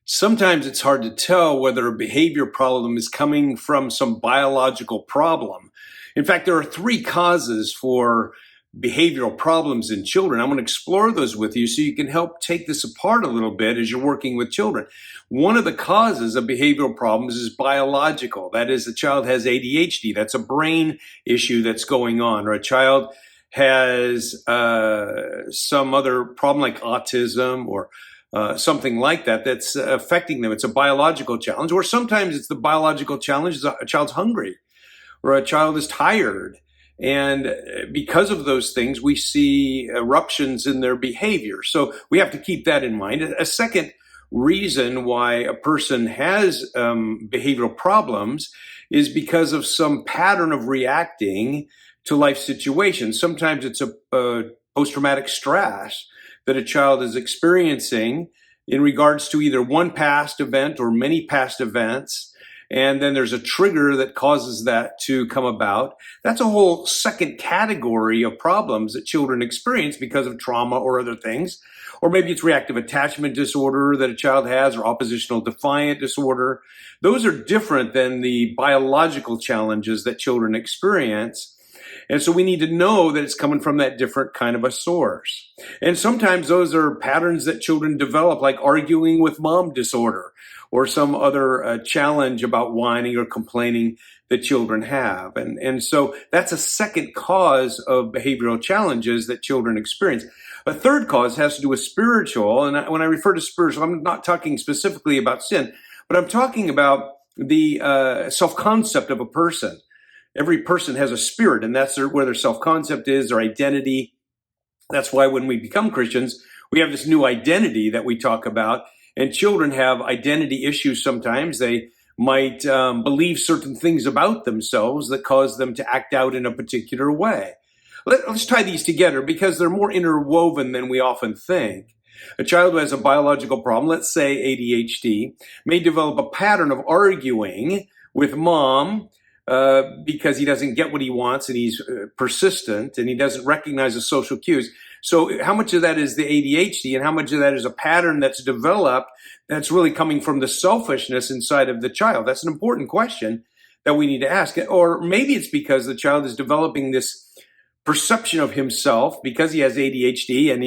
Sometimes it's hard to tell whether a behavior problem is coming from some biological problem. In fact, there are three causes for behavioral problems in children. I'm going to explore those with you so you can help take this apart a little bit as you're working with children. One of the causes of behavioral problems is biological. That is, the child has ADHD. That's a brain issue that's going on, or a child has some other problem like autism or something like that that's affecting them. It's a biological challenge, or sometimes it's the biological challenge is a child's hungry or a child is tired. And because of those things, we see eruptions in their behavior. So we have to keep that in mind. A second reason why a person has behavioral problems is because of some pattern of reacting to life situations. Sometimes it's a post-traumatic stress that a child is experiencing in regards to either one past event or many past events. And then there's a trigger that causes that to come about. That's a whole second category of problems that children experience because of trauma or other things. Or maybe it's reactive attachment disorder that a child has, or oppositional defiant disorder. Those are different than the biological challenges that children experience. And so we need to know that it's coming from that different kind of a source. And sometimes those are patterns that children develop, like arguing with mom disorder or some other challenge about whining or complaining that children have. And so that's a second cause of behavioral challenges that children experience. A third cause has to do with spiritual. And when I refer to spiritual, I'm not talking specifically about sin, but I'm talking about the self-concept of a person. Every person has a spirit, and that's where their self-concept is, their identity. That's why when we become Christians, we have this new identity that we talk about. And children have identity issues sometimes. They might believe certain things about themselves that cause them to act out in a particular way. Let's tie these together because they're more interwoven than we often think. A child who has a biological problem, let's say ADHD, may develop a pattern of arguing with mom because he doesn't get what he wants and he's persistent and he doesn't recognize the social cues. So how much of that is the ADHD and how much of that is a pattern that's developed that's really coming from the selfishness inside of the child? That's an important question that we need to ask. Or maybe it's because the child is developing this perception of himself because he has ADHD and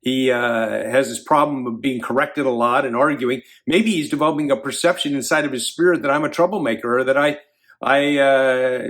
he has this problem of being corrected a lot and arguing. Maybe he's developing a perception inside of his spirit that I'm a troublemaker or that I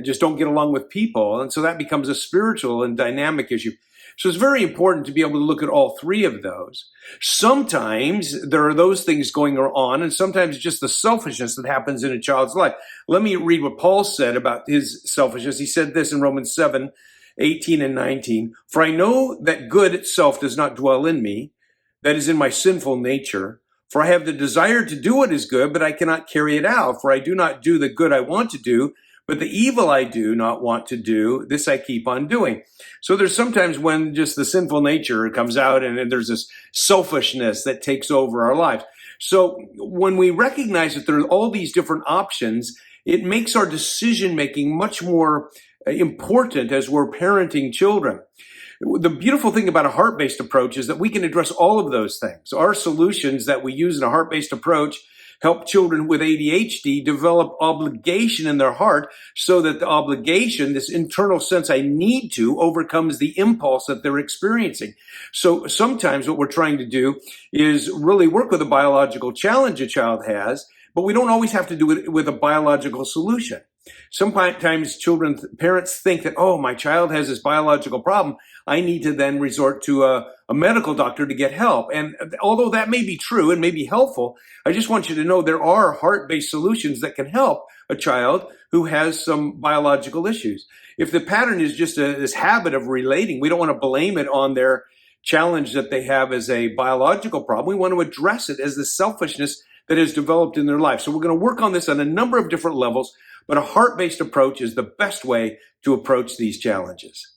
just don't get along with people. And so that becomes a spiritual and dynamic issue. So it's very important to be able to look at all three of those. Sometimes there are those things going on, and sometimes just the selfishness that happens in a child's life. Let me read what Paul said about his selfishness. He said this in Romans 7:18 and 19. For I know that good itself does not dwell in me, that is in my sinful nature. For I have the desire to do what is good, but I cannot carry it out. For I do not do the good I want to do, but the evil I do not want to do, this I keep on doing. So there's sometimes when just the sinful nature comes out and there's this selfishness that takes over our lives. So when we recognize that there are all these different options, it makes our decision making much more important as we're parenting children. The beautiful thing about a heart-based approach is that we can address all of those things. Our solutions that we use in a heart-based approach help children with ADHD develop obligation in their heart so that the obligation, this internal sense I need to, overcomes the impulse that they're experiencing. So sometimes what we're trying to do is really work with a biological challenge a child has, but we don't always have to do it with a biological solution. Sometimes parents think that, oh, my child has this biological problem. I need to then resort to a medical doctor to get help. And although that may be true and may be helpful, I just want you to know there are heart-based solutions that can help a child who has some biological issues. If the pattern is just this habit of relating, we don't want to blame it on their challenge that they have as a biological problem. We want to address it as the selfishness that has developed in their life. So we're going to work on this on a number of different levels, but a heart-based approach is the best way to approach these challenges.